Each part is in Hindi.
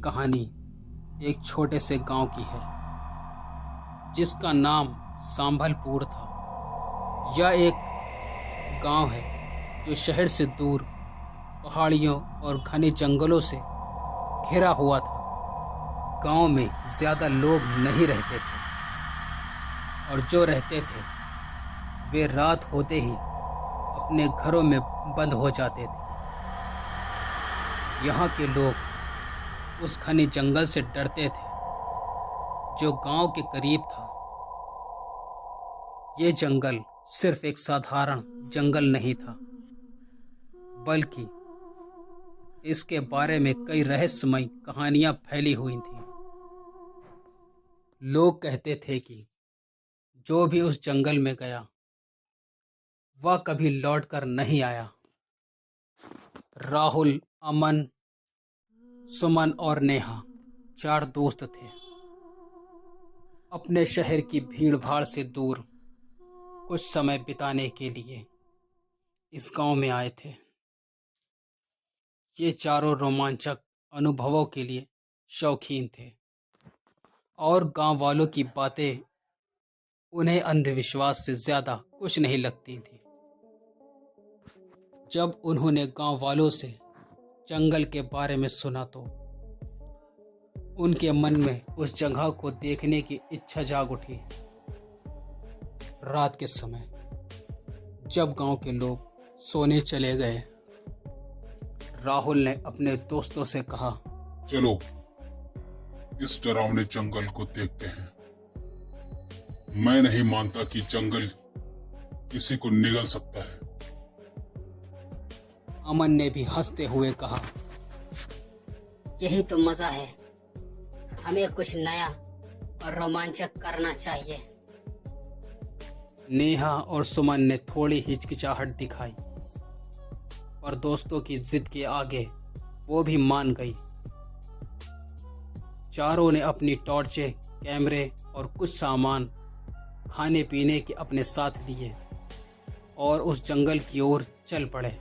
कहानी एक छोटे से गांव की है जिसका नाम सांभलपुर था। यह एक गांव है जो शहर से दूर पहाड़ियों और घने जंगलों से घिरा हुआ था। गांव में ज़्यादा लोग नहीं रहते थे और जो रहते थे वे रात होते ही अपने घरों में बंद हो जाते थे। यहाँ के लोग उस घने जंगल से डरते थे जो गांव के करीब था। ये जंगल सिर्फ एक साधारण जंगल नहीं था, बल्कि इसके बारे में कई रहस्यमय कहानियां फैली हुई थीं। लोग कहते थे कि जो भी उस जंगल में गया वह कभी लौटकर नहीं आया। राहुल, अमन, सुमन और नेहा 4 दोस्त थे। अपने शहर की भीड़-भाड़ से दूर कुछ समय बिताने के लिए इस गांव में आए थे। ये चारों रोमांचक अनुभवों के लिए शौकीन थे और गांव वालों की बातें उन्हें अंधविश्वास से ज्यादा कुछ नहीं लगती थी। जब उन्होंने गांव वालों से जंगल के बारे में सुना तो उनके मन में उस जगह को देखने की इच्छा जाग उठी। रात के समय जब गांव के लोग सोने चले गए, राहुल ने अपने दोस्तों से कहा, चलो इस डरावने जंगल को देखते हैं। मैं नहीं मानता कि जंगल किसी को निगल सकता है। अमन ने भी हंसते हुए कहा, यही तो मजा है, हमें कुछ नया और रोमांचक करना चाहिए। नेहा और सुमन ने थोड़ी हिचकिचाहट दिखाई, पर दोस्तों की जिद के आगे वो भी मान गई। चारों ने अपनी टॉर्चें, कैमरे और कुछ सामान खाने पीने के अपने साथ लिए और उस जंगल की ओर चल पड़े।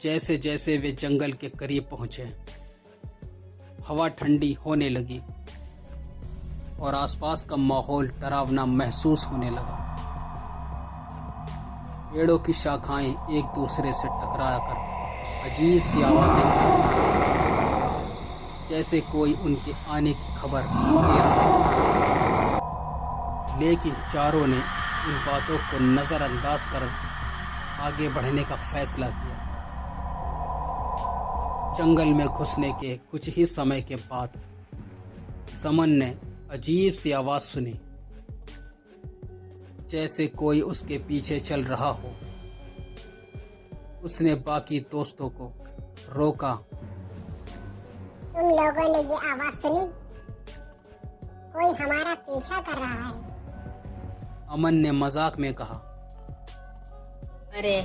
जैसे जैसे वे जंगल के करीब पहुंचे, हवा ठंडी होने लगी और आसपास का माहौल डरावना महसूस होने लगा। पेड़ों की शाखाएं एक दूसरे से टकराकर अजीब सी आवाजें कर रही थीं, जैसे कोई उनके आने की खबर दे रहा हो। लेकिन चारों ने इन बातों को नजरअंदाज कर आगे बढ़ने का फैसला किया। जंगल में घुसने के कुछ ही समय के बाद समन ने अजीब सी आवाज सुनी, जैसे कोई उसके पीछे चल रहा हो। उसने बाकी दोस्तों को रोका। तुम लोगों ने ये आवाज सुनी? कोई हमारा पीछा कर रहा है। अमन ने मजाक में कहा, अरे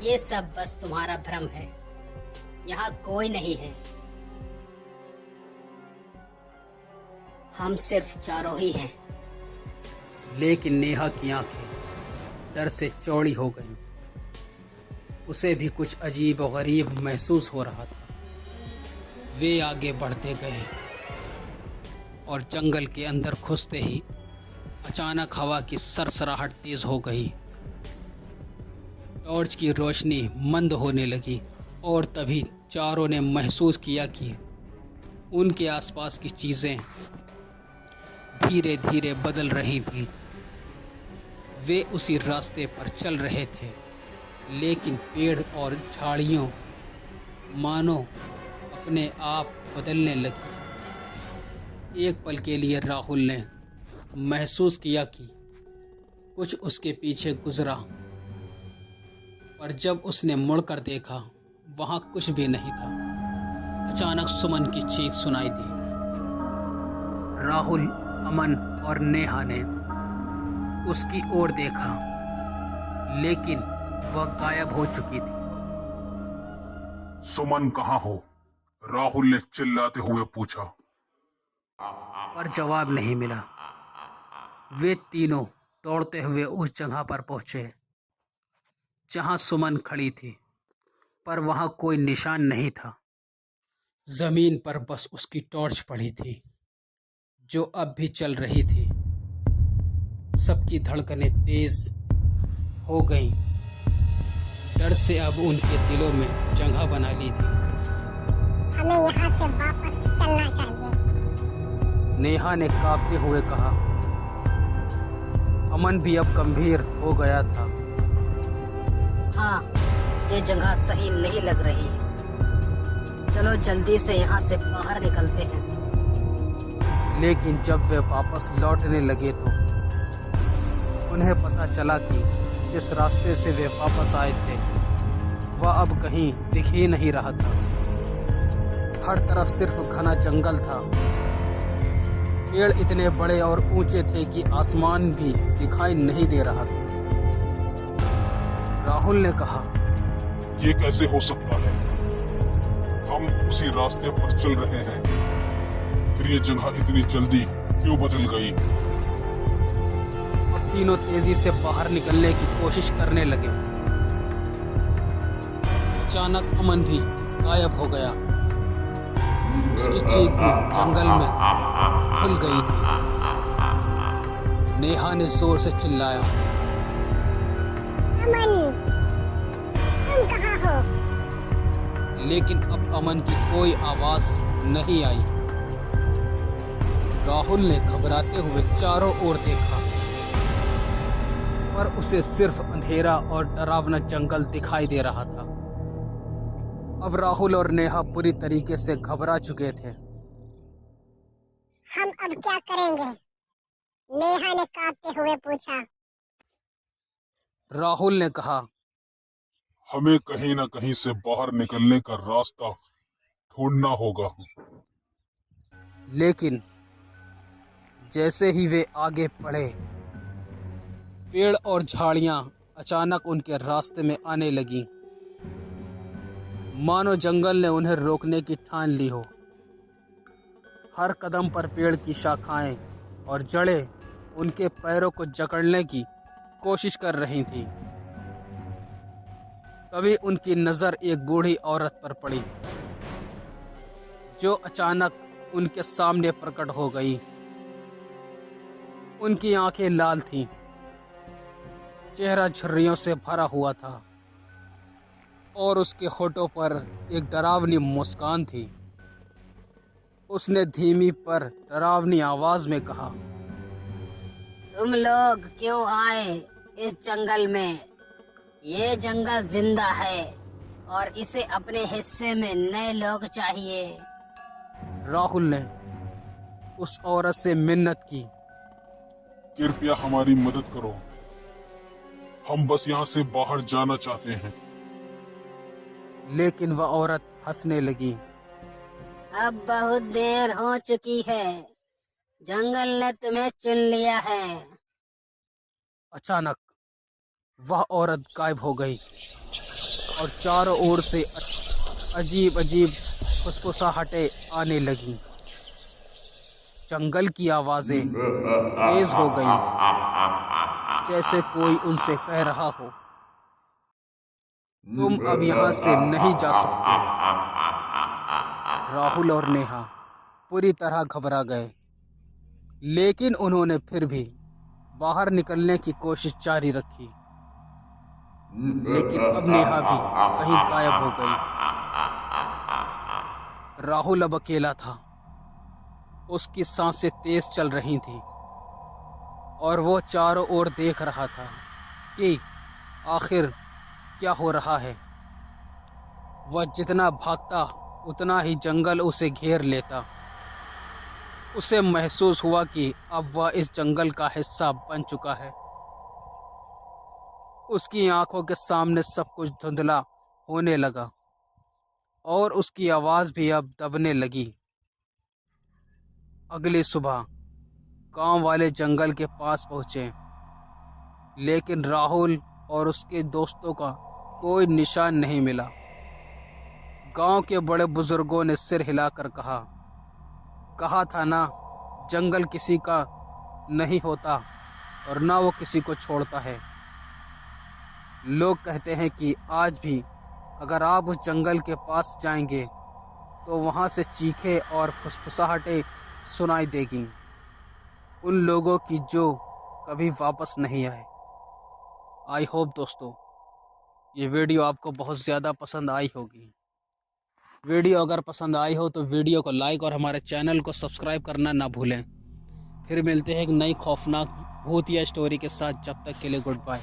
ये सब बस तुम्हारा भ्रम है, यहाँ कोई नहीं है। हम सिर्फ चारों ही हैं। लेकिन नेहा की आंखें डर से चौड़ी हो गईं। उसे भी कुछ अजीब और गरीब महसूस हो रहा था। वे आगे बढ़ते गए और जंगल के अंदर घुसते ही अचानक हवा की सरसराहट तेज हो गई। टॉर्च की रोशनी मंद होने लगी और तभी चारों ने महसूस किया कि उनके आसपास की चीजें धीरे धीरे बदल रही थीं। वे उसी रास्ते पर चल रहे थे, लेकिन पेड़ और झाड़ियों मानो अपने आप बदलने लगी। एक पल के लिए राहुल ने महसूस किया कि कुछ उसके पीछे गुजरा, पर जब उसने मुड़कर देखा वहां कुछ भी नहीं था। अचानक सुमन की चीख सुनाई दी। राहुल, अमन और नेहा ने उसकी ओर देखा, लेकिन वह गायब हो चुकी थी। सुमन कहाँ हो? राहुल ने चिल्लाते हुए पूछा। पर जवाब नहीं मिला। वे तीनों दौड़ते हुए उस जगह पर पहुंचे जहां सुमन खड़ी थी, पर वहां कोई निशान नहीं था। जमीन पर बस उसकी टॉर्च पड़ी थी, जो अब भी चल रही थी। सबकी धड़कनें तेज हो गईं। डर से अब उनके दिलों में जगह बना ली थी। हमें यहाँ से वापस चलना चाहिए। नेहा ने कांपते हुए कहा। अमन भी अब गंभीर हो गया था। हाँ, ये जगह सही नहीं लग रही है। चलो जल्दी से यहाँ से बाहर निकलते हैं। लेकिन जब वे वापस लौटने लगे तो उन्हें पता चला कि जिस रास्ते से वे वापस आए थे वह अब कहीं दिख ही नहीं रहा था। हर तरफ सिर्फ घना जंगल था। पेड़ इतने बड़े और ऊंचे थे कि आसमान भी दिखाई नहीं दे रहा था। राहुल ने कहा, ये कैसे हो सकता है? हम उसी रास्ते पर चल रहे हैं, फिर ये जगह इतनी जल्दी क्यों बदल गई? और तीनों तेजी से बाहर निकलने की कोशिश करने लगे। अचानक अमन भी गायब हो गया। उसकी चीख भी जंगल में खुल गई थी। नेहा ने जोर से चिल्लाया, अमन, तुम कहाँ हो? लेकिन अब अमन की कोई आवाज नहीं आई। राहुल ने घबराते हुए चारों ओर देखा, पर उसे सिर्फ अंधेरा और डरावना जंगल दिखाई दे रहा था। अब राहुल और नेहा पूरी तरीके से घबरा चुके थे। हम अब क्या करेंगे? नेहा ने कांपते हुए पूछा। राहुल ने कहा, हमें कहीं न कहीं से बाहर निकलने का रास्ता ढूंढना होगा। लेकिन जैसे ही वे आगे बढ़े, पेड़ और झाड़ियां अचानक उनके रास्ते में आने लगीं। मानो जंगल ने उन्हें रोकने की ठान ली हो। हर कदम पर पेड़ की शाखाएं और जड़ें उनके पैरों को जकड़ने की कोशिश कर रही थीं। तभी उनकी नज़र एक बूढ़ी औरत पर पड़ी, जो अचानक उनके सामने प्रकट हो गई। उनकी आंखें लाल थीं, चेहरा झुर्रियों से भरा हुआ था और उसके होठों पर एक डरावनी मुस्कान थी। उसने धीमी पर डरावनी आवाज में कहा, तुम लोग क्यों आए इस जंगल में? ये जंगल जिंदा है और इसे अपने हिस्से में नए लोग चाहिए। राहुल ने उस औरत से मिन्नत की, कृपया हमारी मदद करो, हम बस यहाँ से बाहर जाना चाहते हैं। लेकिन वह औरत हंसने लगी। अब बहुत देर हो चुकी है, जंगल ने तुम्हें चुन लिया है। अचानक वह औरत गायब हो गई और चारों ओर से अजीब अजीब फुसफुसाहटें आने लगीं। जंगल की आवाजें तेज हो गईं, जैसे कोई उनसे कह रहा हो, तुम अब यहाँ से नहीं जा सकते। राहुल और नेहा पूरी तरह घबरा गए, लेकिन उन्होंने फिर भी बाहर निकलने की कोशिश जारी रखी। लेकिन अब नेहा भी कहीं गायब हो गई। राहुल अब अकेला था। उसकी सांसें तेज चल रही थीं और वो चारों ओर देख रहा था कि आखिर क्या हो रहा है। वह जितना भागता उतना ही जंगल उसे घेर लेता। उसे महसूस हुआ कि अब वह इस जंगल का हिस्सा बन चुका है। उसकी आंखों के सामने सब कुछ धुंधला होने लगा और उसकी आवाज़ भी अब दबने लगी। अगली सुबह गांव वाले जंगल के पास पहुंचे, लेकिन राहुल और उसके दोस्तों का कोई निशान नहीं मिला। गांव के बड़े बुजुर्गों ने सिर हिलाकर कहा था ना, जंगल किसी का नहीं होता और ना वो किसी को छोड़ता है। लोग कहते हैं कि आज भी अगर आप उस जंगल के पास जाएंगे तो वहाँ से चीखें और फुसफुसाहटें सुनाई देगी, उन लोगों की जो कभी वापस नहीं आए। आई होप दोस्तों ये वीडियो आपको बहुत ज़्यादा पसंद आई होगी। वीडियो अगर पसंद आई हो तो वीडियो को लाइक और हमारे चैनल को सब्सक्राइब करना ना भूलें। फिर मिलते हैं एक नई खौफनाक भूतिया स्टोरी के साथ। जब तक के लिए गुड बाय।